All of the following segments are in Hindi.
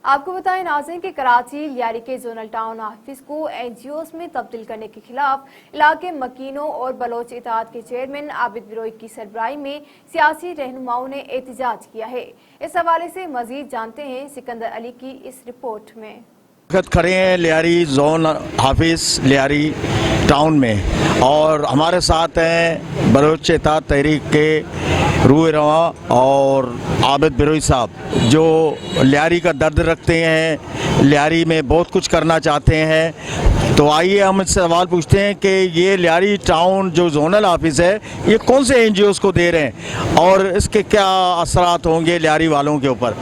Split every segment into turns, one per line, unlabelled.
आपको बताएं नाज़रीन कि कराची लियारी के जोनल टाउन ऑफिस को एनजीओस में तब्दील करने के खिलाफ इलाके मकीनों और बलोच इत्तेहाद के चेयरमैन आबिद बिरोई की सरबराही में सियासी रहनुमाओं ने एहतजाज किया है। इस हवाले से मजीद जानते हैं सिकंदर अली की इस रिपोर्ट में।
खड़े हैं Lyari zone office Lyari town में और हमारे साथ हैं बलोच इत्तेहाद तहरीक के रूए रवा और आबिद बिरोई साहब जो लियारी का दर्द रखते हैं, लियारी में बहुत कुछ करना चाहते हैं। तो आइए हम इससे सवाल पूछते हैं कि ये लियारी टाउन जो जोनल ऑफिस है ये कौन से एनजीओस को दे रहे हैं और इसके क्या असरात होंगे लियारी वालों के ऊपर।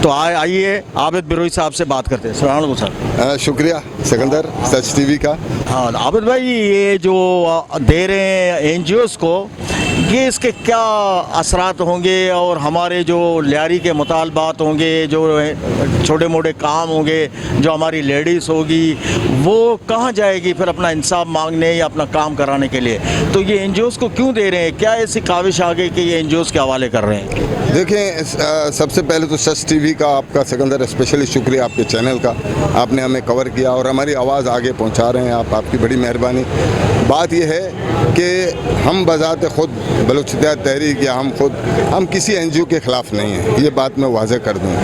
तो आइए आबिद बिरोई साहब से बात करते हैं। अस्सलाम वालेकुम सर।
शुक्रिया सिकंदर सच टीवी का।
हाँ आबिद भाई, ये जो दे रहे हैं एनजीओस को, ये इसके क्या असरात होंगे और हमारे जो लियारी के मुतालबात होंगे, जो छोटे मोटे काम होंगे, जो हमारी लेडीज़ होगी वो कहाँ जाएगी फिर अपना इंसाफ मांगने या अपना काम कराने के लिए। तो ये एनजीओस को क्यों दे रहे हैं, क्या ऐसी काविश आ गई कि ये एनजीओस के हवाले कर रहे हैं?
देखें, सबसे पहले तो सच टीवी का आपका सिकंदर स्पेशली शुक्रिया, आपके चैनल का, आपने हमें कवर किया और हमारी आवाज़ आगे पहुंचा रहे हैं आप, आपकी बड़ी मेहरबानी। बात यह है कि हम बजात खुद बलोच इत्तेहाद तहरीक या हम किसी एनजीओ के ख़िलाफ़ नहीं हैं, ये बात मैं वाज़ेह कर दूँ।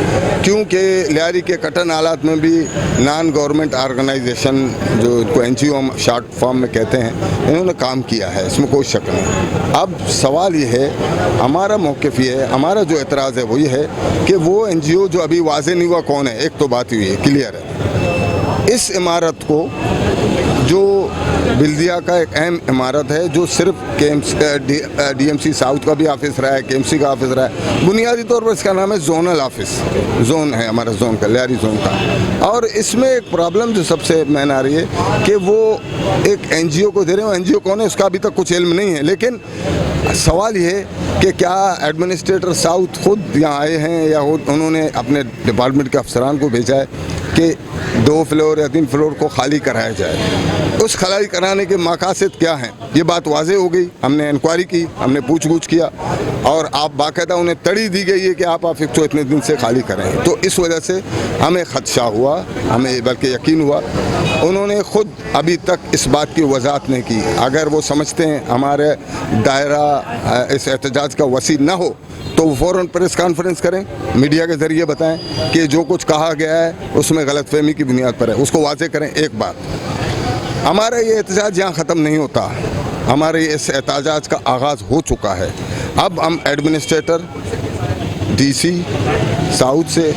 क्योंकि लियारी के कटन हालात में भी नॉन गवर्नमेंट ऑर्गेनाइजेशन जो इनको एनजीओ हम शॉर्ट फॉर्म में कहते हैं, इन्होंने काम किया है, इसमें कोई शक नहीं। अब सवाल ये है, हमारा मौक़िफ़ ये है, हमारा जो एतराज़ है वो ये है कि वो एनजीओ जो अभी वाज़ेह नहीं हुआ कौन है। एक तो बात हुई है, क्लियर है, इस इमारत को जो बिल्दिया का एक अहम इमारत है जो सिर्फ डीएमसी साउथ का भी ऑफिस रहा है, केएमसी का ऑफिस रहा है, बुनियादी तौर पर इसका नाम है जोनल ऑफिस, जोन है हमारा जोन का, लियारी जोन का। और इसमें एक प्रॉब्लम जो सबसे मेन आ रही है कि वो एक एनजीओ को दे रहे हो, एनजीओ कौन है उसका अभी तक कुछ इल्म नहीं है। लेकिन सवाल ये है कि क्या एडमिनिस्ट्रेटर साउथ खुद यहाँ आए हैं या उन्होंने अपने डिपार्टमेंट के अफसरान को भेजा है कि 2 फ्लोर या 3 फ्लोर को खाली कराया जाए। उस खाली कराने के मकासद क्या हैं, ये बात वाज़ेह हो गई। हमने इंक्वायरी की, हमने पूछ-गूछ किया और आप बाकायदा उन्हें तड़ी दी गई है कि आप ऑफिस को इतने दिन से खाली करें। तो इस वजह से हमें खदशा हुआ, हमें बल्कि यकीन हुआ। उन्होंने ख़ुद अभी तक इस बात की वजाहत नहीं की। अगर वो समझते हैं हमारे दायरा इस एहतजाज का वसी ना हो तो वो फ़ौरन प्रेस कॉन्फ्रेंस करें, मीडिया के ज़रिए बताएं कि जो कुछ कहा गया है उसमें गलतफहमी की बुनियाद पर है, उसको वाज़ेह करें। एक बात, हमारा ये एहतजाज यहाँ ख़त्म नहीं होता, हमारे इस एहतजाज का आगाज़ हो चुका है। अब हम एडमिनिस्ट्रेटर, डीसी साउथ से,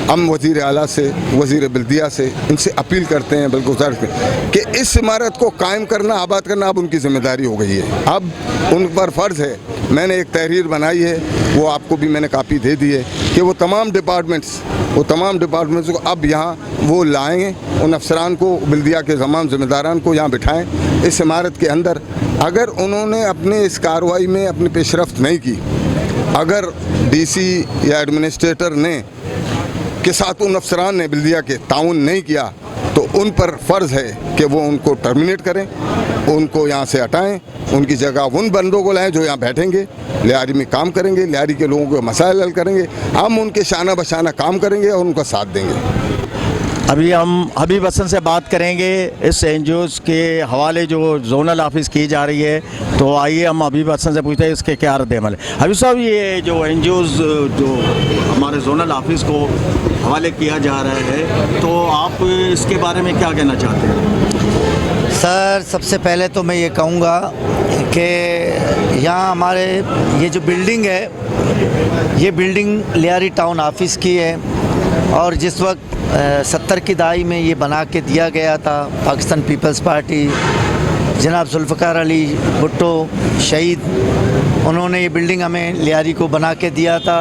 हम वज़ीर आला से, वज़ीर बिल्दिया से, इनसे अपील करते हैं बिल्कुल कि इस इमारत को कायम करना, आबाद करना अब उनकी ज़िम्मेदारी हो गई है। अब उन पर फ़र्ज़ है, मैंने एक तहरीर बनाई है, वो आपको भी मैंने कापी दे दी है कि वो तमाम डिपार्टमेंट्स को अब यहाँ वो लाएँ, उन अफसरान को, बिल्दिया के तमाम ज़िम्मेदारान को यहाँ बिठाएँ इस इमारत के अंदर। अगर उन्होंने अपने इस कार्रवाई में अपनी पेशरफ्त नहीं की, अगर डीसी या एडमिनिस्ट्रेटर ने के साथ उन अफसरान ने बिल्दिया के ताउन नहीं किया तो उन पर फ़र्ज़ है कि वो उनको टर्मिनेट करें, उनको यहाँ से हटाएं, उनकी जगह उन बंदों को लाएं जो यहाँ बैठेंगे, लियारी में काम करेंगे, लियारी के लोगों के मसाइल हल करेंगे। हम उनके शाना बशाना काम करेंगे और उनका साथ देंगे।
अभी हम हबीब हसन से बात करेंगे इस एनजीओस के हवाले जो जोनल ऑफिस की जा रही है। तो आइए हम हबीब हसन से पूछते हैं इसके क्या रद्द-ए-अमल है। हबीब साहब, ये जो एनजीओस जो हमारे जोनल ऑफिस को हवाले किया जा रहा है, तो आप इसके बारे में क्या कहना चाहते हैं?
सर, सबसे पहले तो मैं ये कहूँगा कि यहाँ हमारे ये जो बिल्डिंग है, ये बिल्डिंग लियारी टाउन ऑफिस की है और जिस वक्त 70 की दहाई में ये बना के दिया गया था, पाकिस्तान पीपल्स पार्टी, जनाब जुल्फ़िकार अली भुट्टो शहीद, उन्होंने ये बिल्डिंग हमें लियारी को बना के दिया था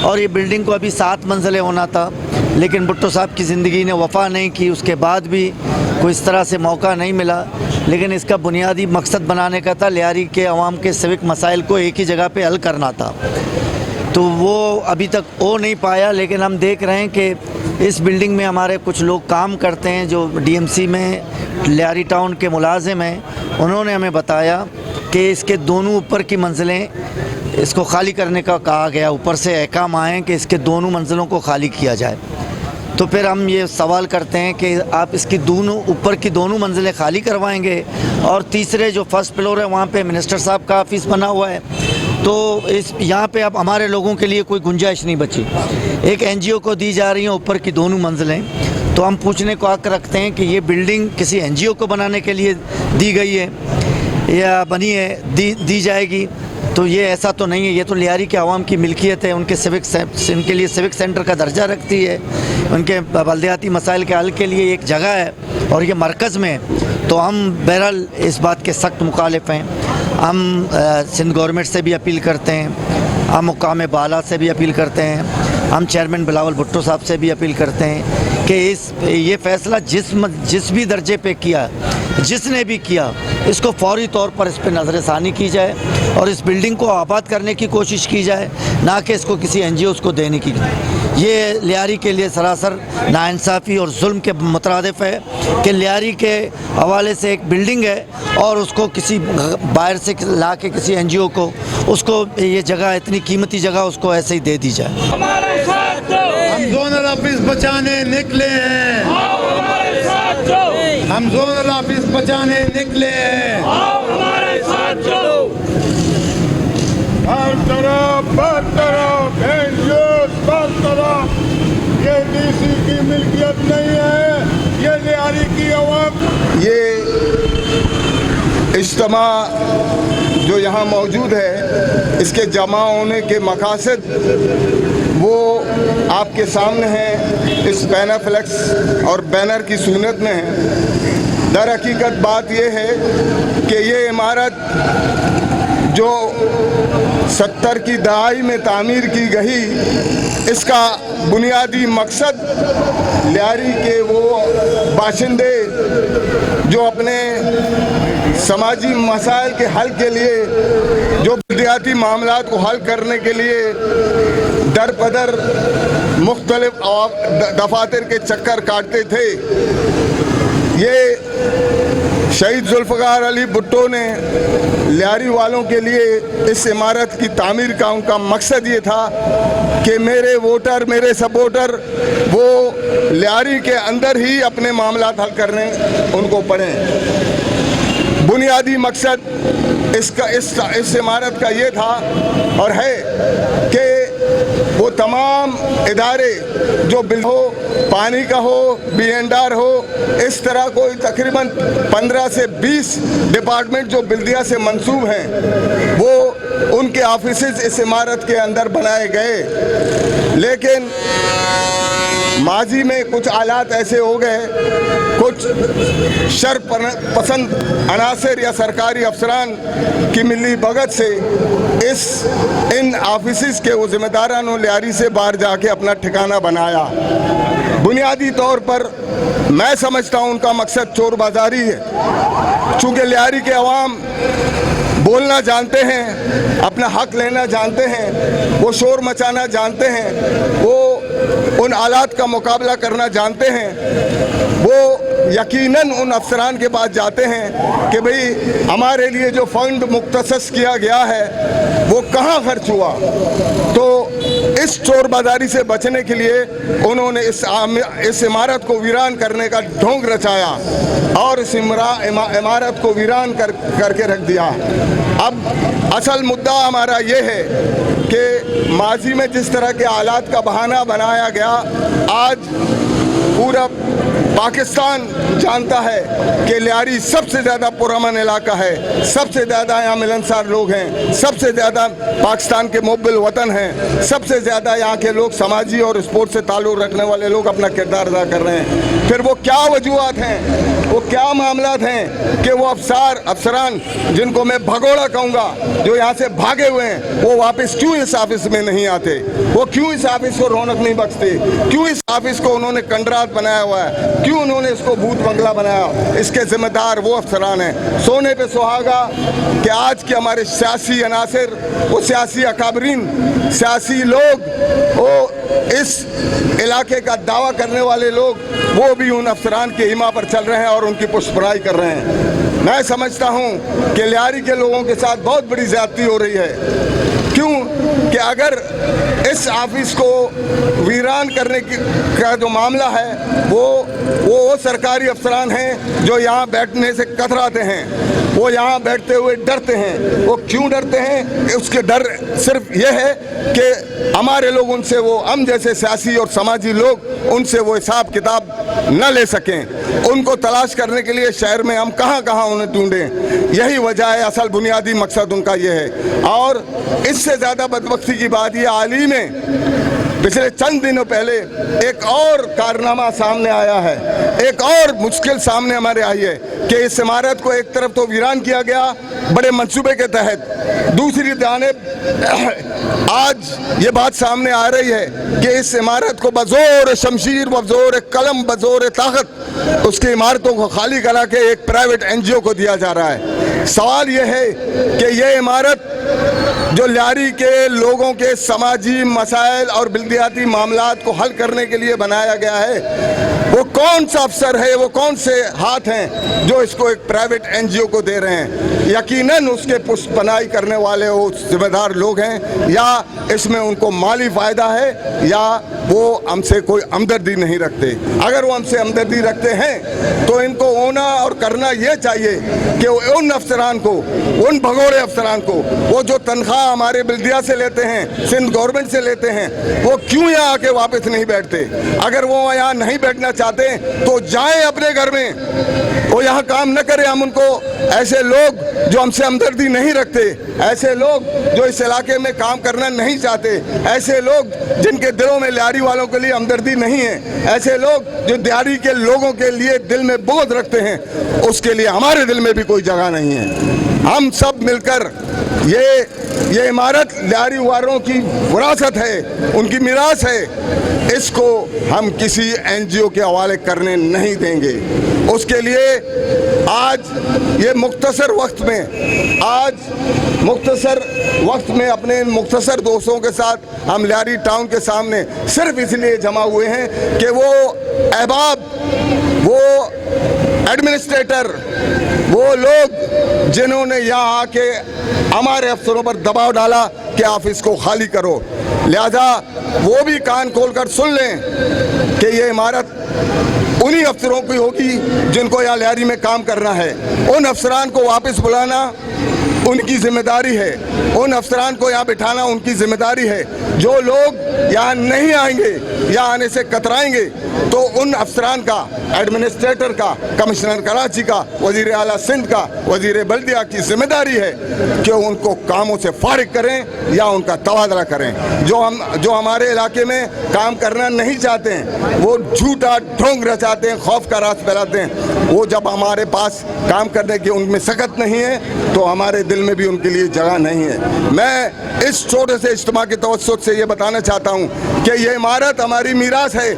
और ये बिल्डिंग को अभी 7 मंजिलें होना था, लेकिन भुट्टो साहब की ज़िंदगी ने वफ़ा नहीं की, उसके बाद भी कोई इस तरह से मौका नहीं मिला। लेकिन इसका बुनियादी मकसद बनाने का था, लियारी के अवाम के सिविक मसाइल को एक ही जगह पे हल करना था, तो वो अभी तक हो नहीं पाया। लेकिन हम देख रहे हैं कि इस बिल्डिंग में हमारे कुछ लोग काम करते हैं जो डीएमसी में लियारी टाउन के मुलाजिम हैं। उन्होंने हमें बताया कि इसके दोनों ऊपर की मंजिलें इसको खाली करने का कहा गया, ऊपर से अहकाम आए हैं कि इसके दोनों मंजिलों को खाली किया जाए। तो फिर हम ये सवाल करते हैं कि आप इसकी दोनों ऊपर की दोनों मंजिलें खाली करवाएंगे और तीसरे जो फर्स्ट फ्लोर है वहाँ पे मिनिस्टर साहब का ऑफिस बना हुआ है, तो इस यहाँ पे अब हमारे लोगों के लिए कोई गुंजाइश नहीं बची। एक एनजीओ को दी जा रही हैं ऊपर की दोनों मंजिलें, तो हम पूछने को हक रखते हैं कि ये बिल्डिंग किसी एनजीओ को बनाने के लिए दी गई है या बनी है, दी जाएगी, तो ये ऐसा तो नहीं है। ये तो लियारी के आवाम की मिल्कियत है, उनके लिए सिविक सेंटर का दर्जा रखती है, उनके बल्दियाती मसाइल के हल के लिए एक जगह है और ये मरकज़ में। तो हम बहरहाल इस बात के सख्त मुखालिफ हैं। हम सिंध गवर्नमेंट से भी अपील करते हैं, हम मुकाम बाला से भी अपील करते हैं, हम चेयरमैन बिलावल भुट्टो साहब से भी अपील करते हैं कि ये फ़ैसला जिस भी दर्जे पे किया, जिसने भी किया, इसको फौरी तौर पर इस पर नज़रसानी की जाए और इस बिल्डिंग को आबाद करने की कोशिश की जाए, ना कि इसको किसी एनजीओ को देने की। ये लियारी के लिए सरासर नाइंसाफ़ी और जुल्म के मुतरादिफ है कि लियारी के हवाले से एक बिल्डिंग है और उसको किसी बाहर से ला के किसी एनजीओ को उसको ये जगह, इतनी कीमती जगह उसको ऐसे ही दे दी जाए।
हम जोनल ऑफिस बचाने निकले हैं, हम जोनल ऑफिस बचाने निकले हैं। हर तरफ बरतरफ ये डीसी की मिल्कियत नहीं है, ये लियारी की आवाम।
ये इज्तिमा जो यहाँ मौजूद है, इसके जमा होने के मकासद वो आपके सामने हैं, इस बैनर फ्लेक्स और बैनर की सूरत में है। दर हकीकत बात ये है कि ये इमारत जो 70 की दहाई में तामीर की गई, इसका बुनियादी मकसद लियारी के वो बाशिंदे जो अपने समाजी मसाइल के हल के लिए, जो बल्दियाती मामलात को हल करने के लिए दर पदर मुख्तलिफ दफातर के चक्कर काटते थे, ये शहीद जुल्फ़िकार अली भुट्टो ने लियारी वालों के लिए इस इमारत की तामीर का उनका मकसद ये था कि मेरे वोटर, मेरे सपोर्टर वो लियारी के अंदर ही अपने मामलात हल करने उनको पड़ें। बुनियादी मकसद इस इमारत का ये था और है कि वो तमाम इदारे जो बिल हो, पानी का हो, BNR हो, इस तरह कोई तकरीबन 15 से 20 डिपार्टमेंट जो बिल्दिया से मंसूब हैं, वो उनके ऑफिसेज इस इमारत के अंदर बनाए गए। लेकिन माजी में कुछ हालात ऐसे हो गए, कुछ शर पसंद अनासर या सरकारी अफसरान की मिली भगत से इन ऑफिसेज के वो जिम्मेदारान लियारी से बाहर जाके अपना ठिकाना बनाया। बुनियादी तौर पर मैं समझता हूँ उनका मकसद चोर बाजारी है। चूँकि लियारी के अवाम बोलना जानते हैं, अपना हक लेना जानते हैं, वो शोर मचाना जानते हैं, वो उन हालात का मुकाबला करना जानते हैं, वो यकीनन उन अफसरान के पास जाते हैं कि भाई हमारे लिए जो फंड मुख्तसस किया गया है वो कहाँ खर्च हुआ। तो इस चोर बाजारी से बचने के लिए उन्होंने इस इमारत को वीरान करने का ढोंग रचाया और इस इमारत को वीरान करके रख दिया। अब असल मुद्दा हमारा ये है कि माजी में जिस तरह के हालात का बहाना बनाया गया, आज पूरा पाकिस्तान जानता है कि लियारी सबसे ज़्यादा पुरअमन इलाका है, सबसे ज़्यादा यहाँ मिलनसार लोग हैं, सबसे ज़्यादा पाकिस्तान के मुक़बिल वतन हैं, सबसे ज़्यादा यहाँ के लोग समाजी और स्पोर्ट से ताल्लुक़ रखने वाले लोग अपना किरदार अदा कर रहे हैं। फिर वो क्या वजूहत हैं, वो क्या मामलात हैं कि वो अफसरान जिनको मैं भगोड़ा कहूँगा, जो यहाँ से भागे हुए हैं, वो वापस क्यों इस ऑफिस में नहीं आते? वो क्यों इस ऑफिस को रौनक नहीं बख्शते? क्यों इस ऑफिस को उन्होंने कंडरात बनाया हुआ है? क्यों उन्होंने इसको भूत बंगला बनाया? इसके जिम्मेदार वो अफसरान हैं। सोने पे सुहागा कि आज के हमारे सियासी अनासर, वो सियासी अकाबरीन, सियासी लोग, वो इस इलाके का दावा करने वाले लोग, वो भी उन अफसरान के हिमा पर चल रहे हैं और उनकी पुष्पराई कर रहे हैं। मैं समझता हूँ कि लियारी के लोगों के साथ बहुत बड़ी ज्यादती हो रही है। क्यों कि अगर इस ऑफिस को वीरान करने का जो मामला है वो सरकारी अफसरान हैं जो यहाँ बैठने से कतराते हैं। वो यहाँ बैठते हुए डरते हैं। वो क्यों डरते हैं? उसके डर सिर्फ ये है कि हमारे लोग उनसे, वो हम जैसे सियासी और समाजी लोग उनसे वो हिसाब किताब न ले सकें। उनको तलाश करने के लिए शहर में हम कहाँ कहाँ उन्हें ढूंढें, यही वजह है। असल बुनियादी मकसद उनका ये है। और इससे ज़्यादा बदबख्ती की बात ये हाल ही में पिछले चंद दिनों पहले एक और कारनामा सामने आया है, एक और मुश्किल सामने हमारे आई है कि इस इमारत को एक तरफ तो वीरान किया गया बड़े मंसूबे के तहत, दूसरी जानिब आज ये बात सामने आ रही है कि इस इमारत को बज़ोर शमशीर, बज़ोर कलम, बज़ोर ताकत उसकी इमारतों को खाली करा के एक प्राइवेट NGO को दिया जा रहा है। सवाल ये है कि ये इमारत जो लियारी के लोगों के समाजी मसाइल और बिल्दियाती मामलात को हल करने के लिए बनाया गया है, वो कौन सा अफसर है, वो कौन से हाथ हैं जो इसको एक प्राइवेट NGO को दे रहे हैं? यकीनन उसके पुष्पनाई करने वाले वो जिम्मेदार लोग हैं, या इसमें उनको माली फ़ायदा है, या वो हमसे कोई हमदर्दी नहीं रखते। अगर वो हमसे हमदर्दी रखते हैं तो इनको होना और करना ये चाहिए कि उन अफसरान को, उन भगोड़े अफसरान को, वो जो तनख्वाह हमारे बिल्दिया से लेते हैं, सिंध गवर्नमेंट से लेते हैं, वो क्यों यहाँ आके वापस नहीं बैठते? अगर वो यहाँ नहीं बैठना चाहते तो जाएं अपने घर में, वो यहाँ काम न करें। हम उनको, ऐसे लोग जो हमसे हमदर्दी नहीं रखते, ऐसे लोग जो इस इलाके में काम करना नहीं चाहते, ऐसे लोग जिनके दिलों में लियारी वालों के लिए हमदर्दी नहीं है, ऐसे लोग जो लियारी के लोगों के लिए दिल में बोझ रखते हैं, उसके लिए हमारे दिल में भी कोई जगह नहीं है। हम सब मिलकर ये इमारत लियारी वालों की विरासत है, उनकी मिरास है, इसको हम किसी NGO के हवाले करने नहीं देंगे। उसके लिए आज ये मुख्तसर वक्त में अपने मुख्तसर दोस्तों के साथ हम लियारी टाउन के सामने सिर्फ इसलिए जमा हुए हैं कि वो अहबाब, वो एडमिनिस्ट्रेटर, वो लोग जिन्होंने यहाँ आके हमारे अफसरों पर दबाव डाला कि ऑफिस को खाली करो, लिहाजा वो भी कान खोलकर सुन लें कि ये इमारत उन्हीं अफसरों की होगी जिनको यहाँ लियारी में काम करना है। उन अफसरान को वापस बुलाना उनकी जिम्मेदारी है, उन अफसरान को यहाँ बिठाना उनकी जिम्मेदारी है। जो लोग यहाँ नहीं आएंगे, यहाँ आने से कतराएंगे, तो उन अफसरान का, एडमिनिस्ट्रेटर का, कमिश्नर कराची का, वजीर आला सिंध का, वजीर बल्दिया की जिम्मेदारी है कि उनको कामों से फारिग करें या उनका तबादला करें। जो हमारे इलाके में काम करना नहीं चाहते हैं, वो झूठा ढोंग रचाते हैं, खौफ का रास फैलाते हैं, वो जब हमारे पास काम करने की उनमें सकत नहीं है तो हमारे दिल में भी उनके लिए जगह नहीं है। मैं इस छोटे से इज्तिमा के तवज्जुह से ये बताना चाहता हूँ कि ये इमारत हमारी मीरास है,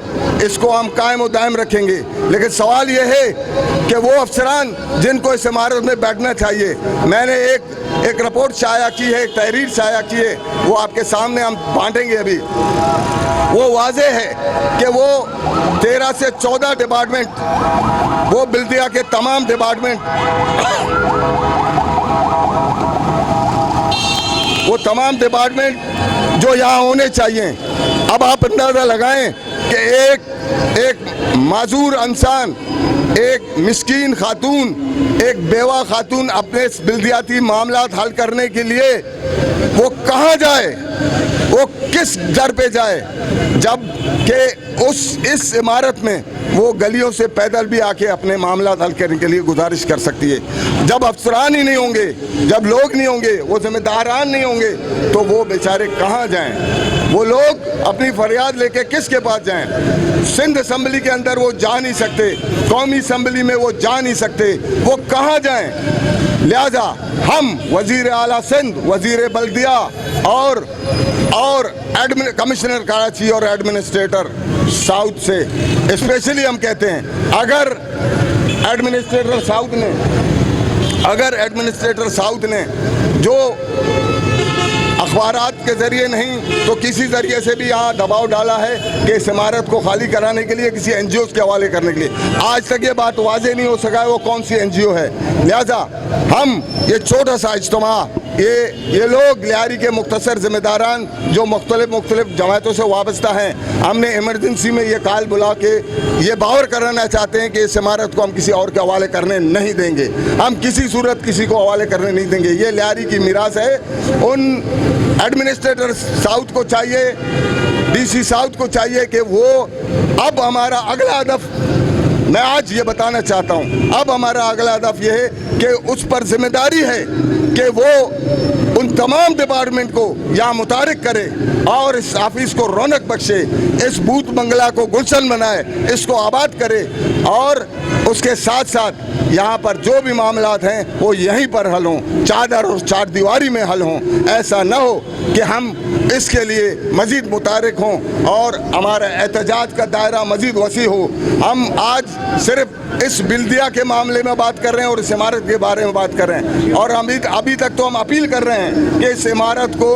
इसको हम कायम और दायम रखेंगे। लेकिन सवाल ये है कि वो अफसरान जिनको इस इमारत में बैठना चाहिए, मैंने एक रिपोर्ट शाया की है, एक तहरीर शाया की है, वो आपके सामने हम बांटेंगे अभी। वो वाज़े है कि वो 13 से 14 डिपार्टमेंट, वो बिल्दिया के तमाम डिपार्टमेंट, वो तमाम डिपार्टमेंट जो यहाँ होने चाहिए। अब आप अंदाज़ा लगाएं कि एक माजूर इंसान, एक मिस्कीन खातून, एक बेवा खातून अपने बिल्दियाती मामलात हल करने के लिए वो कहाँ जाए, वो किस दर पे जाए, जब कि इस इमारत में वो गलियों से पैदल भी आके अपने मामला हल करने के लिए गुजारिश कर सकती है। जब अफसरान ही नहीं होंगे, जब लोग नहीं होंगे, वो जिम्मेदारान नहीं होंगे, तो वो बेचारे कहाँ जाएं? वो लोग अपनी फरियाद लेके किसके पास जाएं? सिंध असम्बली के अंदर वो जा नहीं सकते, कौमी असम्बली में वो जा नहीं सकते, वो कहाँ जाएं? लिहाजा हम वजीर आला सिंध, वजीर बल्दिया और कमिश्नर कराची और एडमिनिस्ट्रेटर साउथ से स्पेशली हम कहते हैं, अगर एडमिनिस्ट्रेटर साउथ ने जो अखबारात के ज़रिए नहीं तो किसी ज़रिए से भी यहाँ दबाव डाला है कि इस इमारत को खाली कराने के लिए किसी NGOs के हवाले करने के लिए, आज तक ये बात वाज़े नहीं हो सका है वो कौन सी NGO है। लिहाजा हम ये छोटा सा इज्तिमा ये लोग लियारी के मुख्तसर जिम्मेदारान जो मुख्तलिफ जमातों से वाबस्ता हैं, हमने इमरजेंसी में ये कॉल बुला के ये बावर कराना चाहते हैं कि इस इमारत को हम किसी और के हवाले करने नहीं देंगे। हम किसी सूरत किसी को हवाले करने नहीं देंगे। ये लियारी की मीरास है। उन एडमिनिस्ट्रेटर साउथ को चाहिए, डीसी साउथ को चाहिए कि वो अब हमारा अगला हदफ, मैं आज ये बताना चाहता हूँ, अब हमारा अगला हदफ ये है कि उस पर जिम्मेदारी है कि वो उन तमाम डिपार्टमेंट को यहाँ मुतारिक करे और इस ऑफिस को रौनक बख्शे, इस बूथ बंगला को गुलशन बनाए, इसको आबाद करे और उसके साथ साथ यहाँ पर जो भी मामलात हैं वो यहीं पर हल हों, चादर और चार दीवारी में हल हों। ऐसा न हो कि हम इसके लिए मज़ीद मुतारिक हों और हमारा एहतजाज का दायरा मज़ीद वसी हो। हम आज सिर्फ इस बिल्दिया के मामले में बात कर रहे हैं और इस इमारत के बारे में बात कर रहे हैं और अभी तक तो हम अपील कर रहे हैं कि इस इमारत को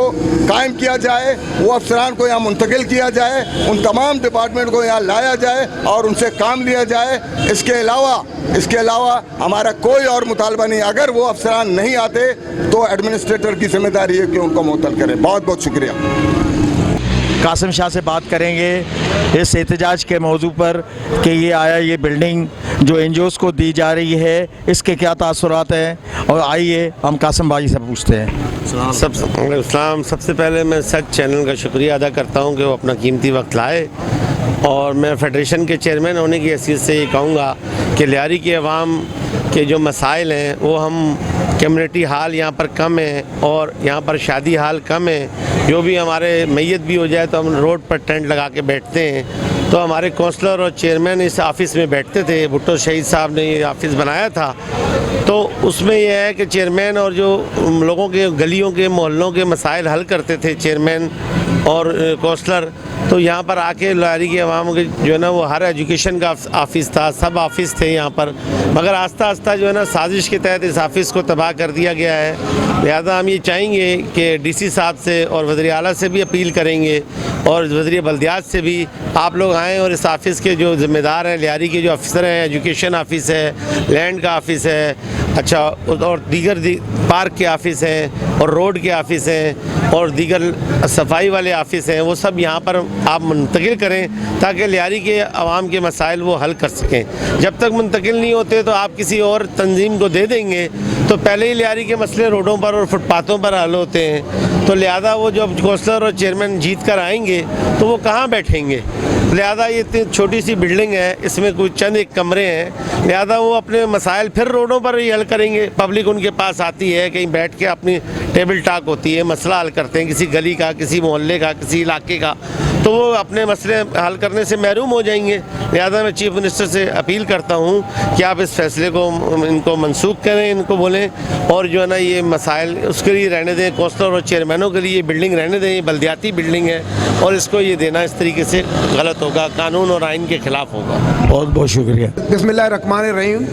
कायम किया जाए, वो अफसरान को यहाँ मुंतकिल किया जाए, उन तमाम डिपार्टमेंट को यहाँ लाया जाए और उनसे काम लिया जाए। इसके अलावा हमारा कोई और मुतालबा नहीं। अगर वो अफसरान नहीं आते तो एडमिनिस्ट्रेटर की जिम्मेदारी है कि उनको मुअत्तल करें। बहुत बहुत शुक्रिया।
कासिम शाह से बात करेंगे इस एहतजाज के मौजू पर कि ये बिल्डिंग जो एनजीओज़ को दी जा रही है इसके क्या तासुरात हैं, और आइए हम कासिम भाई से पूछते हैं।
सबसे पहले मैं सच चैनल का शुक्रिया अदा करता हूं कि वो अपना कीमती वक्त लाए, और मैं फेडरेशन के चेयरमैन होने की हैसियत से ये कहूँगा कि लियारी के अवाम के जो मसाइल हैं वो हम कम्युनिटी हाल यहाँ पर कम है और यहाँ पर शादी हाल कम है। जो भी हमारे मैयत भी हो जाए तो हम रोड पर टेंट लगा के बैठते हैं। तो हमारे काउंसलर और चेयरमैन इस ऑफ़िस में बैठते थे। भुट्टो शहीद साहब ने ये ऑफ़िस बनाया था, तो उसमें यह है कि चेयरमैन और जो लोगों के गलियों के मोहल्लों के मसाइल हल करते थे चेयरमैन और काउंसलर। तो यहाँ पर आके लियारी के अवाम के जो है ना वो हर एजुकेशन का ऑफ़िस था, सब ऑफ़िस थे यहाँ पर, मगर आस्ता आस्ता जो है ना साजिश के तहत इस ऑफ़िस को तबाह कर दिया गया है। लिहाजा हम ये चाहेंगे कि डीसी साहब से और वज़ीर आला से भी अपील करेंगे और वज़ीर बल्दियात से भी आप लोग आएँ और इस ऑफ़िस के जो ज़िम्मेदार हैं, लियारी के जो अफसर हैं, एजुकेशन ऑफ़िस है, लैंड का ऑफ़िस है, अच्छा, और दीगर पार्क के ऑफ़िस हैं और रोड के ऑफ़िस हैं और दीगर सफाई वाले ऑफ़िस हैं, वो सब यहाँ पर आप मुंतकिल करें ताकि लियारी के अवाम के मसाइल वो हल कर सकें। जब तक मुंतकिल नहीं होते तो आप किसी और तंजीम को दे देंगे तो पहले ही लियारी के मसले रोडों पर और फुटपाथों पर हल होते हैं। तो लिहाजा वो जब काउंसलर और चेयरमैन जीत कर आएंगे तो वो कहाँ बैठेंगे। लिहाजा ये इतनी छोटी सी बिल्डिंग है, इसमें कुछ चंद एक कमरे हैं, लिहाजा वो अपने मसाइल फिर रोडों पर ही हल करेंगे। पब्लिक उनके पास आती है, कहीं बैठ के अपनी टेबल टॉक होती है, मसला हल करते हैं, किसी गली का, किसी मोहल्ले का, किसी इलाके का, तो वो अपने मसले हल करने से महरूम हो जाएंगे। लिहाजा मैं चीफ मिनिस्टर से अपील करता हूँ कि आप इस फैसले को इनको मनसूख करें, इनको बोलें और जो है ना ये मसाइल उसके लिए रहने दें। काउंसलर और चेयरमैनों के लिए ये बिल्डिंग रहने दें, ये बल्दियाती बिल्डिंग है और इसको ये देना इस तरीके से गलत होगा, कानून और आइन के खिलाफ होगा।
बहुत बहुत शुक्रिया।
बिस्मिल्लाहिर्रहमानिर्रहीम।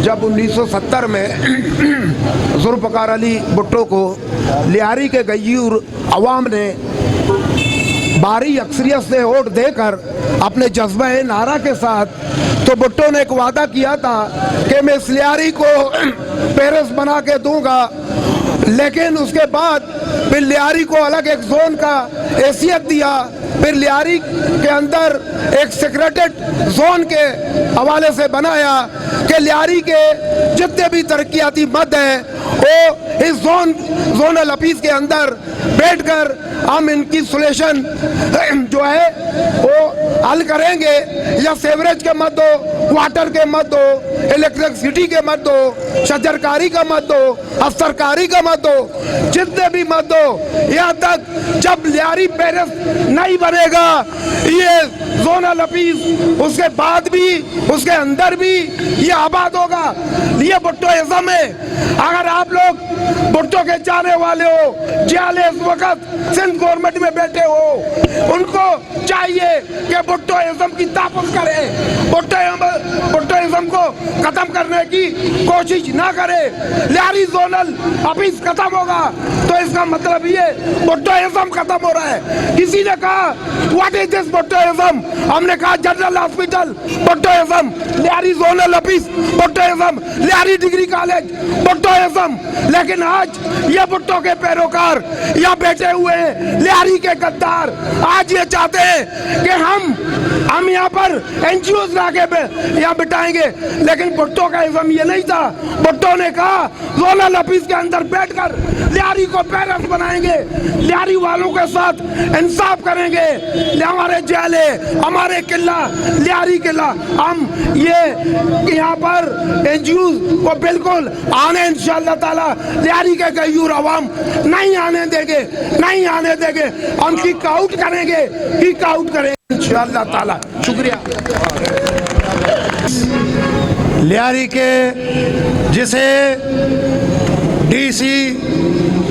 जब 1970 में जुल्फ़िकार अली भुट्टो को लियारी के गयूर अवाम ने भारी अक्सरियत से वोट देकर अपने जज्बा नारा के साथ, तो भुट्टो ने एक वादा किया था कि मैं इस लियारी को पेरिस बना के दूंगा, लेकिन उसके बाद फिर लियारी को अलग एक जोन का हैसियत दिया, फिर लियारी के अंदर एक सेक्रेटेड जोन के हवाले से बनाया कि लियारी के जितने भी तरक्याती मद हैं वो इस जोनल ऑफिस के अंदर बैठकर हम इनकी सोल्यूशन जो है वो हल करेंगे, या सेवरेज के मत हो, वाटर के मत हो, इलेक्ट्रिसिटी के मत हो, शजरकारी का मत हो, अफसरकारी का मत हो, जितने भी मत हो, यहाँ तक जब लियारी पेरिस नहीं बनेगा ये जोनल ऑफिस, उसके बाद भी उसके अंदर भी ये आबाद होगा। ये भुट्टो इज़्म है। अगर आप लोग भुट्टो के जाने वाले हो, जियाले इस वक्त सिंध गवर्नमेंट में बैठे हो, उनको चाहिए कि भुट्टोइज्म की तापुस करे, भुट्टोइज्म को खत्म करने की कोशिश ना करे। लियारी जोनल ऑफिस खत्म होगा तो इसका मतलब ये भुट्टोइज्म खत्म हो रहा है। किसी ने कहा व्हाट इज दिस भुट्टोइज्म, हमने कहा general hospital Bhuttoism, Lyari zonal office Bhuttoism, Lyari degree college Bhuttoism. लेकिन आज ये भुट्टो के पैरोकार यहाँ बैठे हुए हैं, लियारी के गद्दार आज ये चाहते हैं कि हम यहाँ पर एनजीओ लाके यहाँ बिठाएंगे। लेकिन भुट्टो का इज्म ये नहीं था। भुट्टो ने कहा जोनल ऑफिस के अंदर बैठकर लियारी को पेरेंट्स बनाएंगे, लियारी वालों के साथ इंसाफ करेंगे। हमारे जेले, हमारे किला, लियारी किला, हम ये यहाँ पर एनजीओ को बिल्कुल आने इंशाअल्लाह ताला लियारी के गयूर अवाम नहीं आने देंगे, नहीं आने देंगे। हम किक आउट करेंगे, किक आउट करेंगे इंशाअल्लाह ताला। शुक्रिया।
लियारी के जिसे डीसी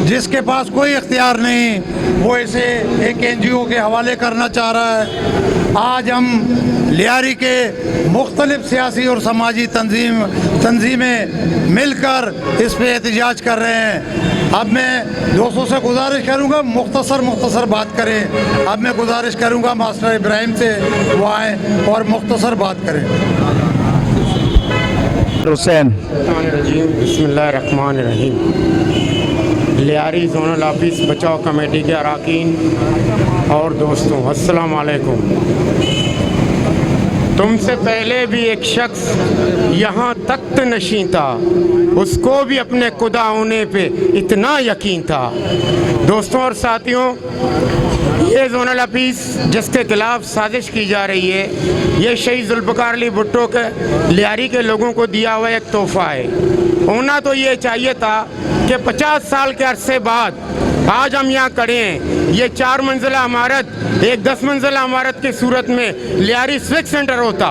जिसके पास कोई इख्तियार नहीं, वो इसे एक एनजीओ के हवाले करना चाह रहा है। आज हम लियारी के मुख्तलिफ सियासी और समाजी तंजीमें मिलकर इस पे एहतजाज कर रहे हैं। अब मैं दोस्तों से गुजारिश करूंगा मुख्तसर बात करें। अब मैं गुजारिश करूंगा मास्टर इब्राहिम से वो आएँ और मुख्तसर बात करें।
हुसैन।
बिस्मिल्लाहिर्रहमानिर्रहीम। लियारी जोनल ऑफिस बचाव कमेटी के अरकान और दोस्तों, अस्सलाम वालेकुम। तुमसे पहले भी एक शख्स यहाँ तख्त नशीं था, उसको भी अपने खुदा होने पे इतना यकीन था। दोस्तों और साथियों, ये जोनल ऑफिस जिसके खिलाफ साजिश की जा रही है, ये शहीद जुल्फ़िकार अली भुट्टो के लियारी के लोगों को दिया हुआ एक तोहफा है। होना तो ये चाहिए था कि 50 साल के अरसे बाद आज हम यहाँ खड़े हैं। ये 4 मंजिला इमारत एक 10 मंजिला इमारत की सूरत में लियारी सिविक सेंटर होता,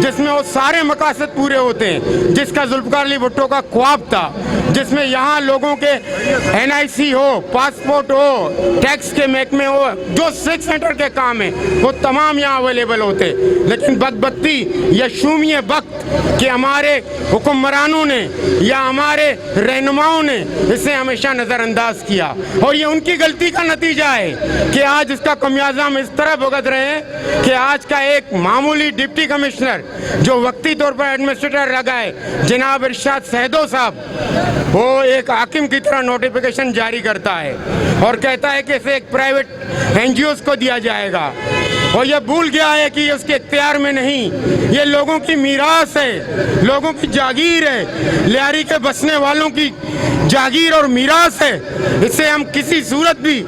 जिसमें वो सारे मकासद पूरे होते हैं जिसका जुल्फ़िकार अली भुट्टो का ख्वाब था, जिसमें यहाँ लोगों के NIC हो, पासपोर्ट हो, टैक्स के महकमे हो, जो सिविक सेंटर के काम है वो तमाम यहाँ अवेलेबल होते। लेकिन बदबख्ती या शूमिय वक्त कि हमारे हुक्मरानों ने या हमारे रहनुमाओं ने इसे हमेशा नज़रअंदाज किया, और ये उनकी गलती का नतीजा है कि आज इसका खमियाजा हम इस तरह भुगत रहे हैं कि आज का एक मामूली डिप्टी कमिश्नर जो वक्ती तौर पर एडमिनिस्ट्रेटर लगा है, जनाब इरशाद सहदो साहब, वो एक हाकिम की तरह नोटिफिकेशन जारी करता है और कहता है कि इसे एक प्राइवेट NGOs को दिया जाएगा, और ये भूल गया है कि ये उसके इख्तियार में नहीं, ये लोगों की मीरास है, लोगों की जागीर है, लियारी के बसने वालों की जागीर और मीरास है। इसे हम किसी सूरत भी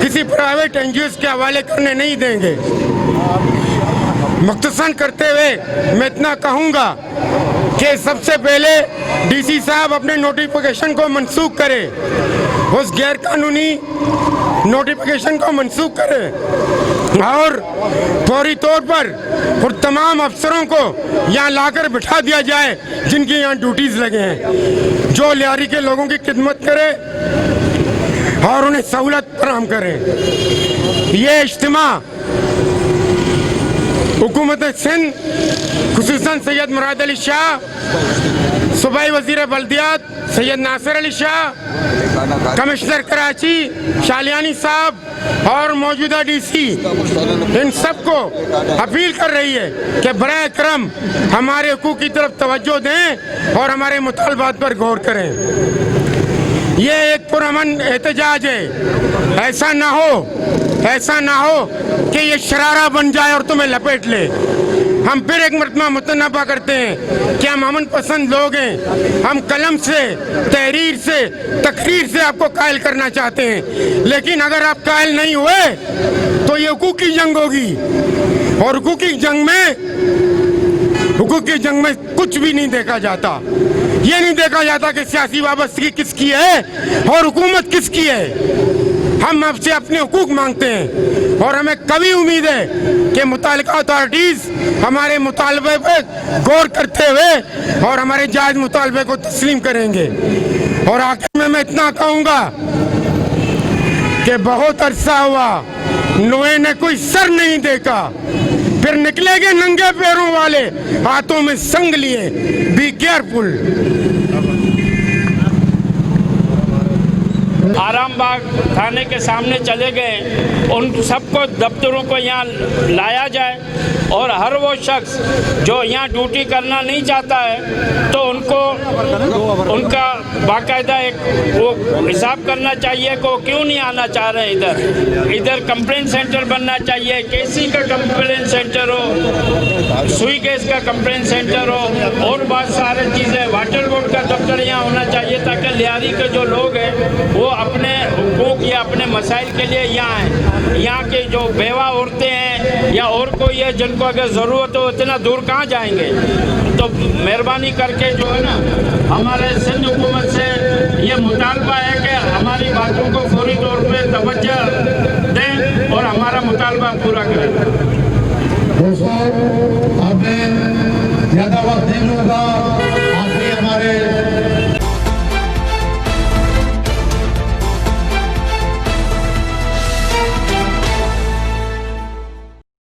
किसी प्राइवेट NGOs के हवाले करने नहीं देंगे। मुख्तसर करते हुए मैं इतना कहूँगा कि सबसे पहले DC साहब अपने नोटिफिकेशन को मनसूख करें, उस गैर कानूनी नोटिफिकेशन को मनसूख करें और फौरी तौर पर तमाम अफसरों को यहाँ लाकर बिठा दिया जाए जिनकी यहाँ ड्यूटीज़ लगे हैं, जो लियारी के लोगों की खिदमत करे और उन्हें सहूलत फराहम करे। ये इज्तिमा हुकूमत सिंध खुसूसन सैयद मुराद अली शाह, सूबाई वज़ीर बल्दियात सैयद नासिर अली शाह, कमिश्नर कराची शालियानी साहब और मौजूदा DC, इन सबको अपील कर रही है कि बराए करम हमारे हुकूक की तरफ तवज्जो दें और हमारे मुतालबात पर गौर करें। ये एक पुरअमन एहतजाज है, ऐसा ना हो कि ये शरारा बन जाए और तुम्हें लपेट ले। हम फिर एक मरतबा मुतनबा करते हैं कि हम अमन पसंद लोग हैं, हम कलम से, तहरीर से, तकरीर से आपको कायल करना चाहते हैं, लेकिन अगर आप कायल नहीं हुए तो ये हुकूक की जंग होगी, और हुकूक की जंग में कुछ भी नहीं देखा जाता। ये नहीं देखा जाता कि सियासी वाबस्तगी किसकी है और हुकूमत किसकी है। हम आपसे अपने हुकूक मांगते हैं और हमें कभी उम्मीद है कि मुतालिका अथॉरिटीज़ हमारे मुतालबे पर गौर करते हुए और हमारे जायज़ मुतालबे को तस्लीम करेंगे। और आखिर में मैं इतना कहूँगा कि बहुत अरसा हुआ नोए ने कोई सर नहीं देखा, फिर निकलेंगे नंगे पैरों वाले हाथों में संग लिए। Be careful.
आरामबाग थाने के सामने चले गए, उन सबको दफ्तरों को यहाँ लाया जाए और हर वो शख्स जो यहाँ ड्यूटी करना नहीं चाहता है तो उनको उनका बाकायदा एक वो हिसाब करना चाहिए कि वो क्यों नहीं आना चाह रहे इधर कंप्लेंट सेंटर बनना चाहिए, केसी का कंप्लेंट सेंटर हो, सुई गैस का कंप्लेंट सेंटर हो और बहुत सारी चीज़ें, वाटर बोर्ड का दफ्तर यहाँ होना चाहिए ताकि लियारी के जो लोग हैं वो अपने हुकूक या अपने मसाइल के लिए यहाँ आए। यहाँ के जो बेवा औरतें हैं या और कोई है जिनको अगर ज़रूरत हो इतना दूर कहाँ जाएंगे। तो मेहरबानी करके जो है ना हमारे सिंध हुकूमत से ये मुतालबा है कि हमारी बातों को फौरी तौर पे तवज्जो दें और हमारा मुतालबा पूरा करें।
दोस्तों, आपने ज़्यादा वक्त नहीं लूँगा, आखिरी हमारे